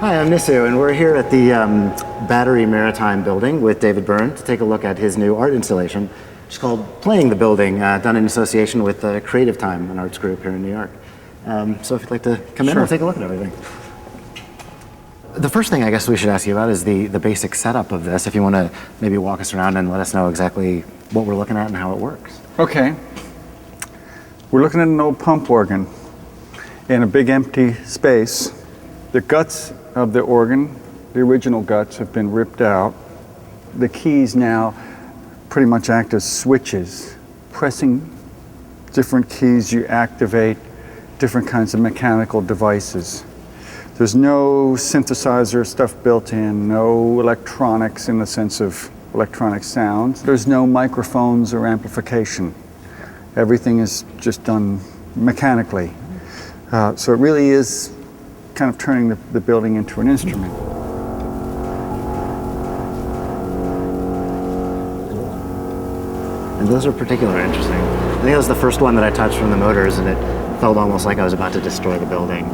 Hi, I'm Nisu, and we're here at the Battery Maritime building with David Byrne to take a look at his new art installation. It's called Playing the Building, done in association with Creative Time, an arts group here in New York. So if you'd like to come in, we'll take a look at everything. The first thing I guess we should ask you about is the basic setup of this, if you want to maybe walk us around and let us know exactly what we're looking at and how it works. Okay. We're looking at an old pump organ in a big empty space. The guts of the organ, the original guts, have been ripped out. The keys now pretty much act as switches. Pressing different keys, you activate different kinds of mechanical devices. There's no synthesizer stuff built in, no electronics in the sense of electronic sounds. There's no microphones or amplification. Everything is just done mechanically. So it really is kind of turning the building into an instrument. And those are particularly interesting. I think that was the first one that I touched from the motors, and it felt almost like I was about to destroy the building.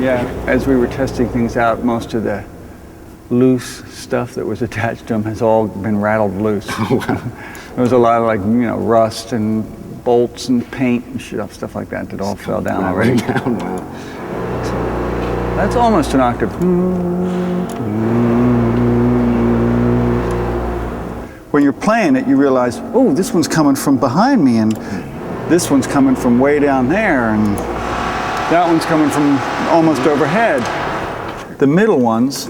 Yeah, as we were testing things out, most of the loose stuff that was attached to them has all been rattled loose. There was a lot of rust and bolts and paint and stuff like that all fell down already. That's almost an octave. When you're playing it, you realize, oh, this one's coming from behind me, and this one's coming from way down there, and that one's coming from almost overhead. The middle ones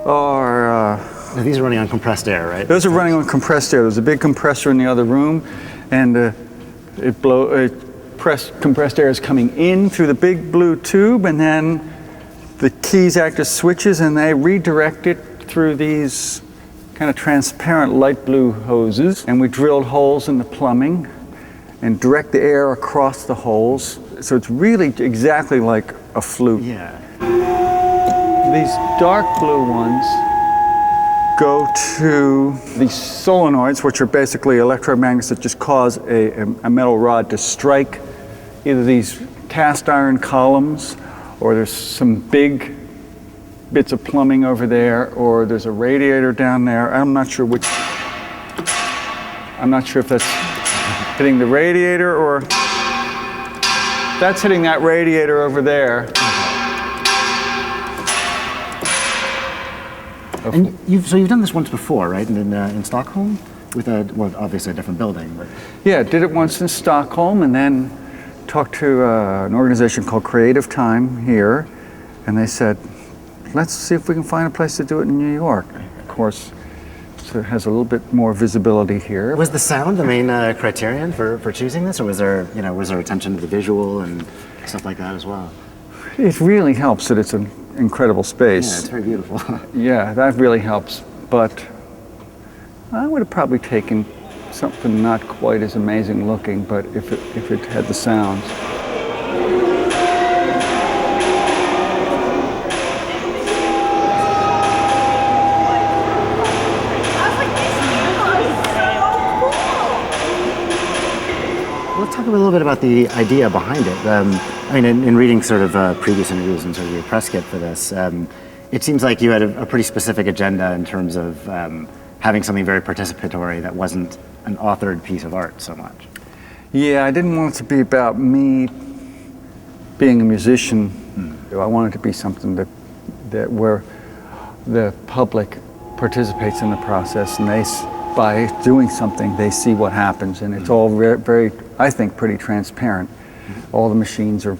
are... Now these are running on compressed air, right? Those are running on compressed air. There's a big compressor in the other room, and compressed air is coming in through the big blue tube, and then the keys act as switches, and they redirect it through these kind of transparent light blue hoses. And we drilled holes in the plumbing and direct the air across the holes. So it's really exactly like a flute. Yeah. These dark blue ones go to these solenoids, which are basically electromagnets that just cause a metal rod to strike either these cast iron columns, or there's some big bits of plumbing over there, or there's a radiator down there. I'm not sure if that's hitting the radiator or that's hitting that radiator over there. And you've done this once before, right? In Stockholm, with obviously a different building. But. Yeah, did it once in Stockholm, and then talked to an organization called Creative Time here, and they said, let's see if we can find a place to do it in New York. Of course, so it has a little bit more visibility here. Was the sound the main criterion for choosing this, or was there attention to the visual and stuff like that as well? It really helps that it's an incredible space. Yeah, it's very beautiful. Yeah, that really helps, but I would have probably taken something not quite as amazing looking, but if it had the sounds. Let's talk a little bit about the idea behind it. In reading sort of previous interviews and sort of your press kit for this, it seems like you had a pretty specific agenda in terms of having something very participatory that wasn't an authored piece of art so much. Yeah, I didn't want it to be about me being a musician. I wanted it to be something that where the public participates in the process, and by doing something, they see what happens, and it's all very, I think, pretty transparent. All the machines are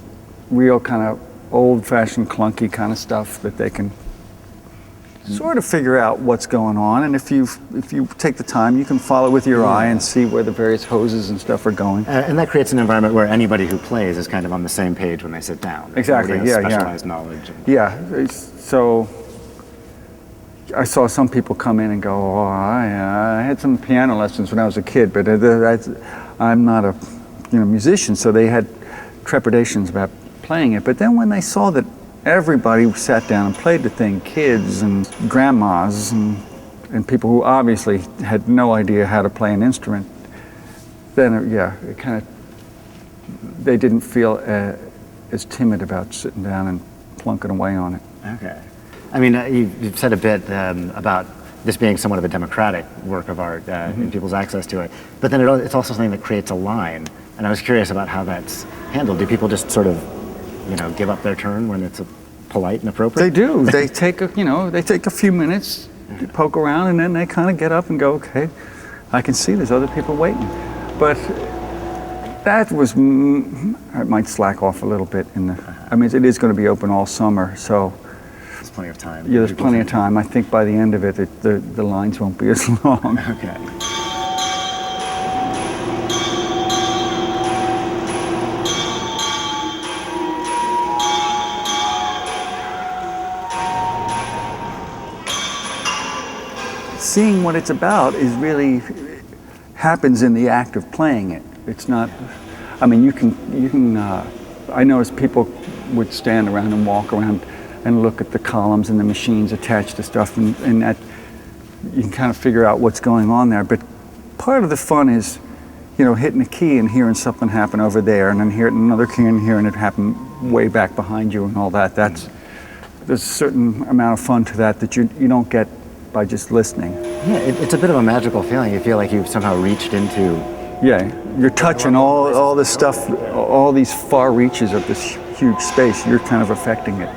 real kind of old-fashioned, clunky kind of stuff that they can sort of figure out what's going on, and if you take the time, you can follow with your eye and see where the various hoses and stuff are going. And that creates an environment where anybody who plays is kind of on the same page when they sit down. Exactly. Everybody has specialized knowledge. Yeah. So I saw some people come in and go, "Oh, I had some piano lessons when I was a kid, but I'm not a musician," so they had trepidations about playing it. But then when they saw that everybody sat down and played the thing, kids and grandmas and people who obviously had no idea how to play an instrument, then it kind of, they didn't feel as timid about sitting down and plunking away on it. Okay. I mean, you've said a bit about this being somewhat of a democratic work of art in people's access to it, but then it's also something that creates a line. And I was curious about how that's handled. Do people just sort of, give up their turn when it's polite and appropriate? They do. They take a few minutes, poke around, and then they kind of get up and go, okay, I can see there's other people waiting. But that was, I might slack off a little bit I mean, it is going to be open all summer, so. There's plenty of time. Yeah, there's plenty of time. I think by the end of it, the lines won't be as long. Okay. Seeing what it's about is really happens in the act of playing it. It's not, I mean, you can I noticed people would stand around and walk around and look at the columns and the machines attached to stuff, and that you can kind of figure out what's going on there. But part of the fun is, hitting a key and hearing something happen over there, and then hearing another key and hearing it happen way back behind you and all that. There's a certain amount of fun to that you don't get by just listening. Yeah, it's a bit of a magical feeling. You feel like you've somehow reached into. Yeah, you're touching all this stuff, all these far reaches of this huge space. You're kind of affecting it.